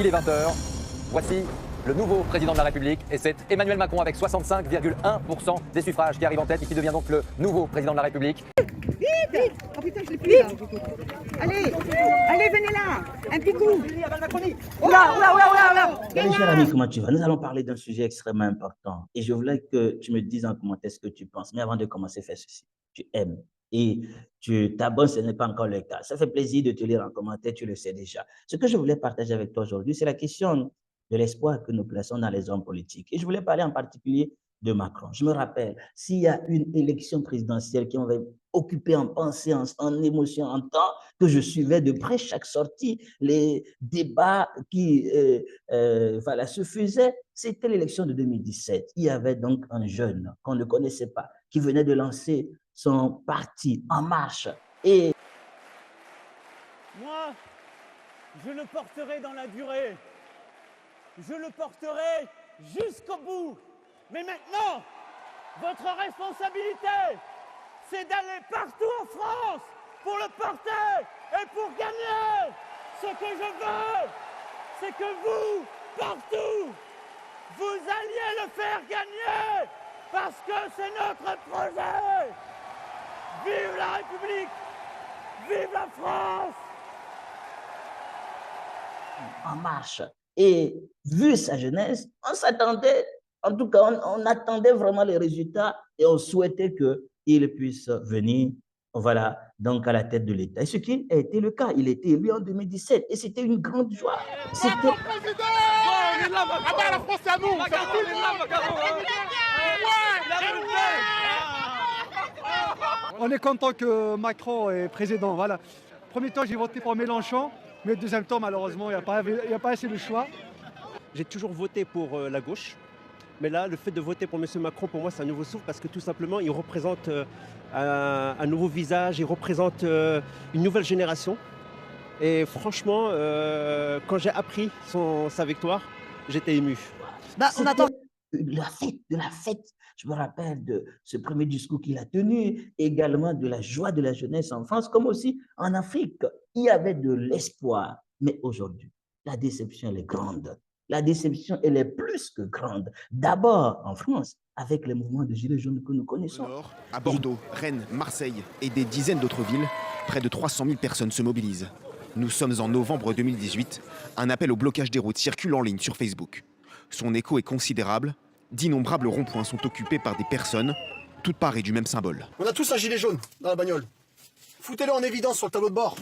Il est 20h, voici le nouveau président de la République et c'est Emmanuel Macron avec 65,1% des suffrages qui arrive en tête et qui devient donc le nouveau président de la République. Vite! Oh putain, je l'ai plus là. Allez, allez, venez là. Un petit coup. Oula. Mes chers amis, comment tu vas? Nous allons parler d'un sujet extrêmement important et je voulais que tu me dises en commentaire ce que tu penses. Mais avant de commencer, fais ceci. Tu aimes et tu t'abonnes, ce n'est pas encore le cas. Ça fait plaisir de te lire en commentaire, tu le sais déjà. Ce que je voulais partager avec toi aujourd'hui, c'est la question de l'espoir que nous plaçons dans les hommes politiques. Et je voulais parler en particulier de Macron. Je me rappelle, s'il y a une élection présidentielle qui m'avait occupé en pensée, en émotion, en temps, que je suivais de près chaque sortie, les débats qui voilà, se faisaient, c'était l'élection de 2017. Il y avait donc un jeune qu'on ne connaissait pas, qui venait de lancer son parti En Marche. Et moi, je le porterai dans la durée. Je le porterai jusqu'au bout. Mais maintenant, votre responsabilité, c'est d'aller partout en France pour le porter et pour gagner. Ce que je veux, c'est que vous, partout, vous alliez le faire gagner parce que c'est notre projet. Vive la République, vive la France. En Marche. Et vu sa jeunesse, on s'attendait, en tout cas, on attendait vraiment les résultats et on souhaitait qu'il puisse venir, voilà, donc à la tête de l'État. Et ce qui a été le cas, il a été élu en 2017 et c'était une grande joie. C'était... La France, c'est à nous. On est content que Macron est président. Voilà. Premier temps, j'ai voté pour Mélenchon. Mais deuxième temps, malheureusement, il n'y a pas assez de choix. J'ai toujours voté pour la gauche. Mais là, le fait de voter pour M. Macron, pour moi, c'est un nouveau souffle parce que tout simplement, il représente un nouveau visage, il représente une nouvelle génération. Et franchement, quand j'ai appris sa victoire, j'étais ému. On attend de la fête. Je me rappelle de ce premier discours qu'il a tenu, également de la joie de la jeunesse en France, comme aussi en Afrique. Il y avait de l'espoir. Mais aujourd'hui, la déception, elle est grande. La déception, elle est plus que grande. D'abord en France, avec les mouvements de Gilets jaunes que nous connaissons. Nord, à Bordeaux, Rennes, Marseille et des dizaines d'autres villes, près de 300 000 personnes se mobilisent. Nous sommes en novembre 2018. Un appel au blocage des routes circule en ligne sur Facebook. Son écho est considérable. D'innombrables ronds-points sont occupés par des personnes, toutes parées du même symbole. On a tous un gilet jaune dans la bagnole. Foutez-le en évidence sur le tableau de bord.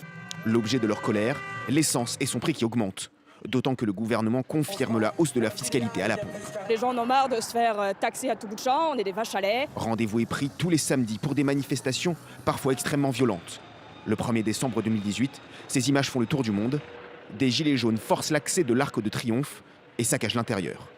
L'objet de leur colère, l'essence et son prix qui augmentent. D'autant que le gouvernement confirme la hausse de la fiscalité à la pompe. Les gens en ont marre de se faire taxer à tout bout de champ, on est des vaches à lait. Rendez-vous est pris tous les samedis pour des manifestations parfois extrêmement violentes. Le 1er décembre 2018, ces images font le tour du monde. Des gilets jaunes forcent l'accès de l'Arc de Triomphe et saccagent l'intérieur.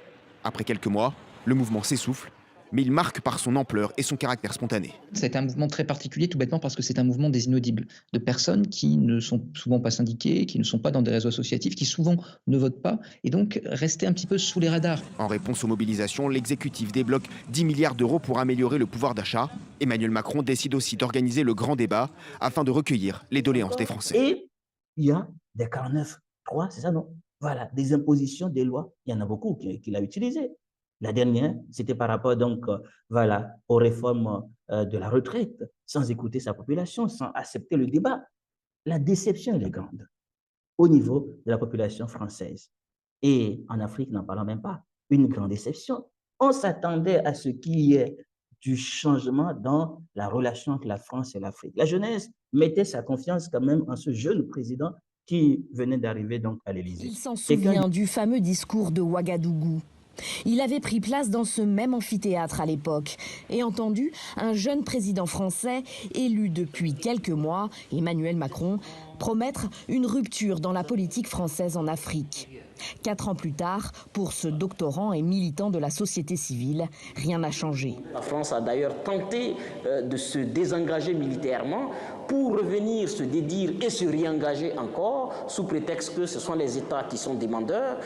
Après quelques mois, le mouvement s'essouffle, mais il marque par son ampleur et son caractère spontané. C'est un mouvement très particulier, tout bêtement parce que c'est un mouvement des inaudibles, de personnes qui ne sont souvent pas syndiquées, qui ne sont pas dans des réseaux associatifs, qui souvent ne votent pas, et donc rester un petit peu sous les radars. En réponse aux mobilisations, l'exécutif débloque 10 milliards d'euros pour améliorer le pouvoir d'achat. Emmanuel Macron décide aussi d'organiser le grand débat afin de recueillir les doléances des Français. Et il y a des 49.3, c'est ça, non? Voilà, des impositions, des lois, il y en a beaucoup qu'il a utilisées. La dernière, c'était par rapport donc, voilà, aux réformes de la retraite, sans écouter sa population, sans accepter le débat. La déception, elle est grande au niveau de la population française. Et en Afrique, n'en parlons même pas, une grande déception. On s'attendait à ce qu'il y ait du changement dans la relation entre la France et l'Afrique. La jeunesse mettait sa confiance quand même en ce jeune président qui venait d'arriver donc à l'Élysée. Il s'en souvient du fameux discours de Ouagadougou. Il avait pris place dans ce même amphithéâtre à l'époque et entendu un jeune président français élu depuis quelques mois, Emmanuel Macron, Promettre une rupture dans la politique française en Afrique. 4 ans plus tard, pour ce doctorant et militant de la société civile, rien n'a changé. La France a d'ailleurs tenté de se désengager militairement pour revenir se dédire et se réengager encore sous prétexte que ce sont les États qui sont demandeurs,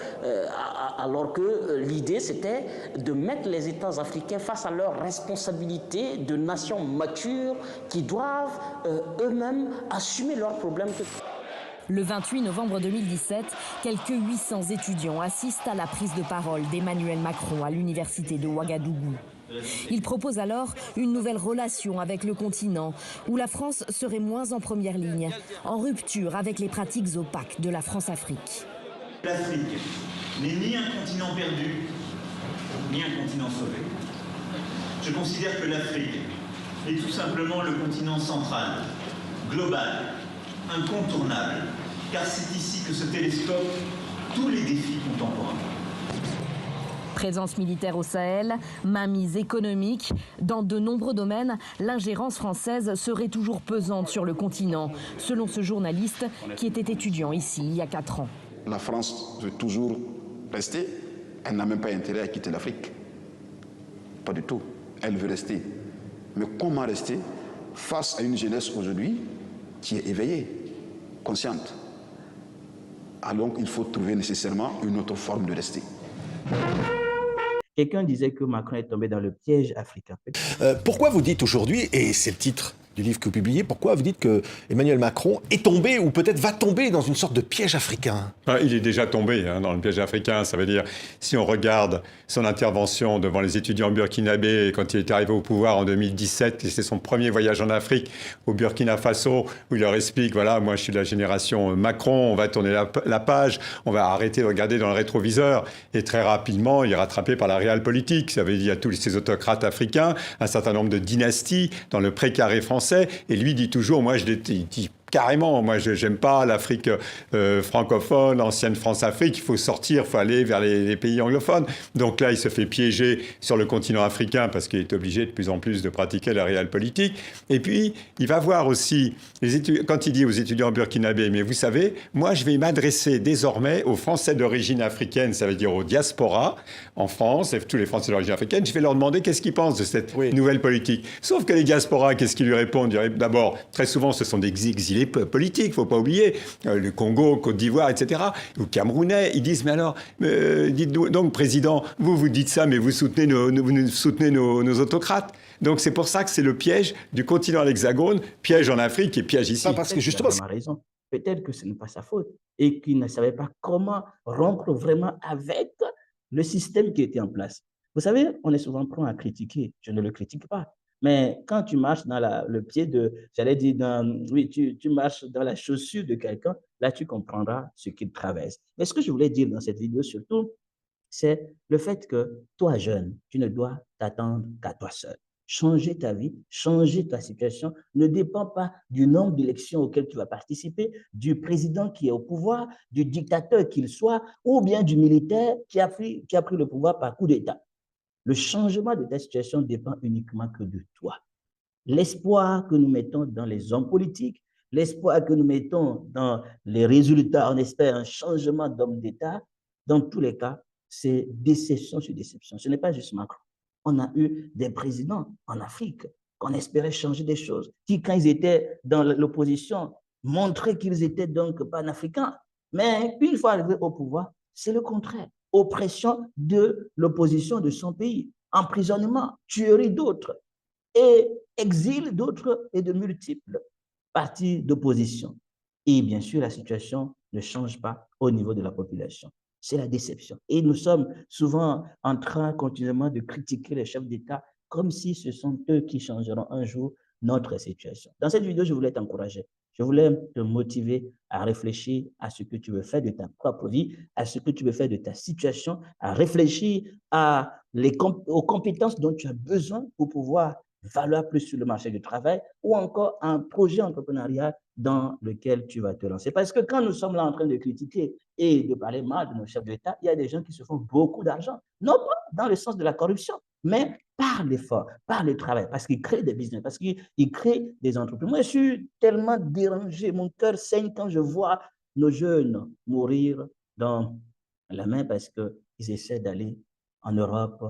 alors que l'idée c'était de mettre les États africains face à leurs responsabilités de nations matures qui doivent eux-mêmes assumer leurs problèmes. Le 28 novembre 2017, quelques 800 étudiants assistent à la prise de parole d'Emmanuel Macron à l'université de Ouagadougou. Il propose alors une nouvelle relation avec le continent, où la France serait moins en première ligne, en rupture avec les pratiques opaques de la France-Afrique. L'Afrique n'est ni un continent perdu, ni un continent sauvé. Je considère que l'Afrique est tout simplement le continent central, global, incontournable, car c'est ici que se télescopent tous les défis contemporains. Présence militaire au Sahel, mainmise économique. Dans de nombreux domaines, l'ingérence française serait toujours pesante sur le continent, selon ce journaliste qui était étudiant ici il y a 4 ans. La France veut toujours rester. Elle n'a même pas intérêt à quitter l'Afrique. Pas du tout. Elle veut rester. Mais comment rester face à une jeunesse aujourd'hui qui est éveillée, consciente? Alors il faut trouver nécessairement une autre forme de rester. Quelqu'un disait que Macron est tombé dans le piège africain. Pourquoi vous dites aujourd'hui, et c'est le titre du livre que vous publiez, pourquoi vous dites que Emmanuel Macron est tombé ou peut-être va tomber dans une sorte de piège africain? Il est déjà tombé dans le piège africain. Ça veut dire, si on regarde son intervention devant les étudiants burkinabés quand il est arrivé au pouvoir en 2017, et c'est son premier voyage en Afrique au Burkina Faso, où il leur explique, voilà, moi je suis de la génération Macron, on va tourner la page, on va arrêter de regarder dans le rétroviseur. Et très rapidement, il est rattrapé par la réelle politique. Ça veut dire, il y a tous ces autocrates africains, un certain nombre de dynasties dans le précaré français. Et lui dit toujours, moi je dit carrément, moi je n'aime pas l'Afrique francophone, l'ancienne France-Afrique, il faut sortir, il faut aller vers les pays anglophones. Donc là, il se fait piéger sur le continent africain parce qu'il est obligé de plus en plus de pratiquer la réelle politique. Et puis, il va voir aussi, quand il dit aux étudiants burkinabés, mais vous savez, moi je vais m'adresser désormais aux Français d'origine africaine, ça veut dire aux diasporas en France, et tous les Français d'origine africaine, je vais leur demander qu'est-ce qu'ils pensent de cette nouvelle politique. Sauf que les diasporas, qu'est-ce qu'ils lui répondent? D'abord, très souvent, ce sont des exilés politiques, il ne faut pas oublier, le Congo, Côte d'Ivoire, etc., ou Camerounais, ils disent, mais alors, dites-nous, donc, Président, vous dites ça, mais vous soutenez nos autocrates. Donc, c'est pour ça que c'est le piège du continent à l'Hexagone, piège en Afrique et piège ici. Parce que justement... Il a raison. Peut-être que ce n'est pas sa faute et qu'il ne savait pas comment rompre vraiment avec le système qui était en place. Vous savez, on est souvent prêt à critiquer. Je ne le critique pas. Mais quand tu marches dans le pied de, j'allais dire, tu marches dans la chaussure de quelqu'un, là, tu comprendras ce qu'il traverse. Mais ce que je voulais dire dans cette vidéo, surtout, c'est le fait que toi, jeune, tu ne dois t'attendre qu'à toi seul. Changer ta vie, changer ta situation ne dépend pas du nombre d'élections auxquelles tu vas participer, du président qui est au pouvoir, du dictateur qu'il soit, ou bien du militaire qui a pris le pouvoir par coup d'État. Le changement de ta situation dépend uniquement que de toi. L'espoir que nous mettons dans les hommes politiques, l'espoir que nous mettons dans les résultats, on espère un changement d'homme d'État, dans tous les cas, c'est déception sur déception. Ce n'est pas juste Macron. On a eu des présidents en Afrique qu'on espérait changer des choses, qui, quand ils étaient dans l'opposition, montraient qu'ils étaient donc panafricains. Mais une fois arrivés au pouvoir, c'est le contraire. Oppression de l'opposition de son pays, emprisonnement, tuerie d'autres et exil d'autres et de multiples partis d'opposition. Et bien sûr, la situation ne change pas au niveau de la population. C'est la déception. Et nous sommes souvent en train continuellement de critiquer les chefs d'État comme si ce sont eux qui changeront un jour notre situation. Dans cette vidéo, je voulais t'encourager. Je voulais te motiver à réfléchir à ce que tu veux faire de ta propre vie, à ce que tu veux faire de ta situation, à réfléchir aux compétences dont tu as besoin pour pouvoir valoir plus sur le marché du travail ou encore un projet entrepreneurial dans lequel tu vas te lancer. Parce que quand nous sommes là en train de critiquer et de parler mal de nos chefs d'État, il y a des gens qui se font beaucoup d'argent. Non pas dans le sens de la corruption, mais par l'effort, par le travail, parce qu'ils créent des business, parce qu'ils créent des entreprises. Moi, je suis tellement dérangé, mon cœur saigne quand je vois nos jeunes mourir dans la main parce qu'ils essaient d'aller en Europe.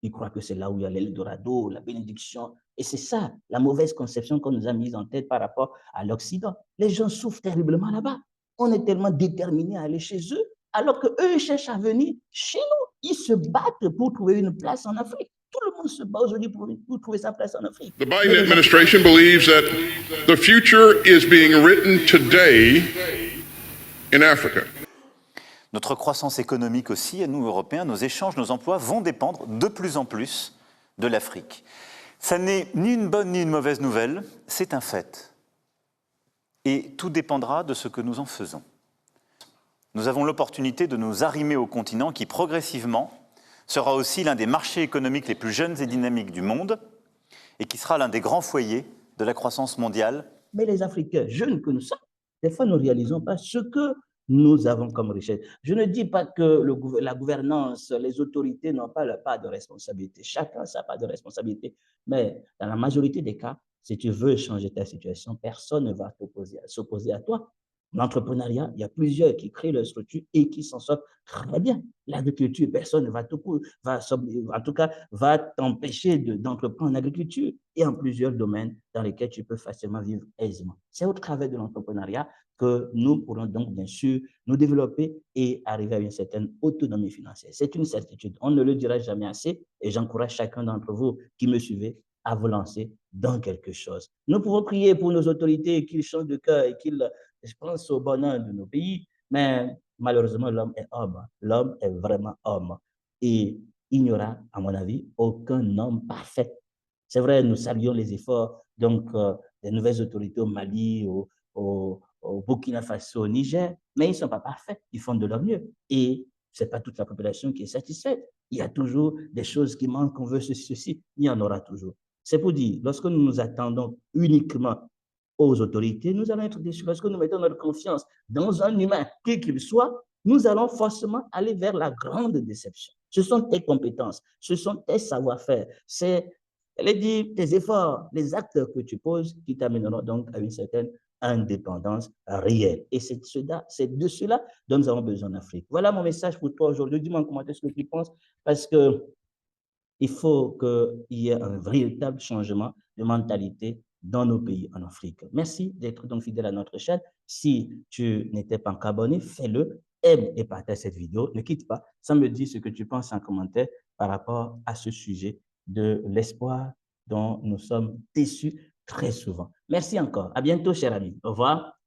Ils croient que c'est là où il y a l'Eldorado, la bénédiction. Et c'est ça, la mauvaise conception qu'on nous a mise en tête par rapport à l'Occident. Les gens souffrent terriblement là-bas. On est tellement déterminés à aller chez eux, alors qu'eux, ils cherchent à venir chez nous. Ils se battent pour trouver une place en Afrique. Tout le monde se bat aujourd'hui pour trouver sa place en Afrique. The Biden administration believes that the future is being written today in Africa. Notre croissance économique aussi, à nous Européens, nos échanges, nos emplois vont dépendre de plus en plus de l'Afrique. Ça n'est ni une bonne ni une mauvaise nouvelle, c'est un fait. Et tout dépendra de ce que nous en faisons. Nous avons l'opportunité de nous arrimer au continent qui, progressivement, sera aussi l'un des marchés économiques les plus jeunes et dynamiques du monde et qui sera l'un des grands foyers de la croissance mondiale. Mais les Africains, jeunes que nous sommes, des fois, nous ne réalisons pas ce que nous avons comme richesse. Je ne dis pas que la gouvernance, les autorités n'ont pas leur part de responsabilité. Chacun a sa part de responsabilité. Mais dans la majorité des cas, si tu veux changer ta situation, personne ne va s'opposer à toi. L'entrepreneuriat, il y a plusieurs qui créent leur structure et qui s'en sortent très bien. L'agriculture, personne ne va t'empêcher d'entreprendre en agriculture et en plusieurs domaines dans lesquels tu peux facilement vivre aisément. C'est au travers de l'entrepreneuriat que nous pourrons donc bien sûr nous développer et arriver à une certaine autonomie financière. C'est une certitude. On ne le dira jamais assez et j'encourage chacun d'entre vous qui me suivez à vous lancer dans quelque chose. Nous pouvons prier pour nos autorités qu'ils changent de cœur et qu'ils pensent au bonheur de nos pays, mais malheureusement, l'homme est homme. L'homme est vraiment homme. Et il n'y aura, à mon avis, aucun homme parfait. C'est vrai, nous saluons les efforts donc, des nouvelles autorités au Mali, au Burkina Faso, au Niger, mais ils ne sont pas parfaits. Ils font de leur mieux. Et ce n'est pas toute la population qui est satisfaite. Il y a toujours des choses qui manquent, on veut ceci, il y en aura toujours. C'est pour dire, lorsque nous nous attendons uniquement aux autorités, nous allons être déçus. Lorsque nous mettons notre confiance dans un humain, quel qu'il soit, nous allons forcément aller vers la grande déception. Ce sont tes compétences, ce sont tes savoir-faire, c'est tes efforts, les actes que tu poses qui t'amèneront donc à une certaine indépendance réelle. Et c'est de cela dont nous avons besoin en Afrique. Voilà mon message pour toi aujourd'hui. Dis-moi en commentaire ce que tu penses, parce que il faut qu'il y ait un véritable changement de mentalité dans nos pays en Afrique. Merci d'être donc fidèle à notre chaîne. Si tu n'étais pas encore abonné, fais-le, aime et partage cette vidéo. Ne quitte pas sans me dire ce que tu penses en commentaire par rapport à ce sujet de l'espoir dont nous sommes déçus très souvent. Merci encore. À bientôt, chers amis. Au revoir.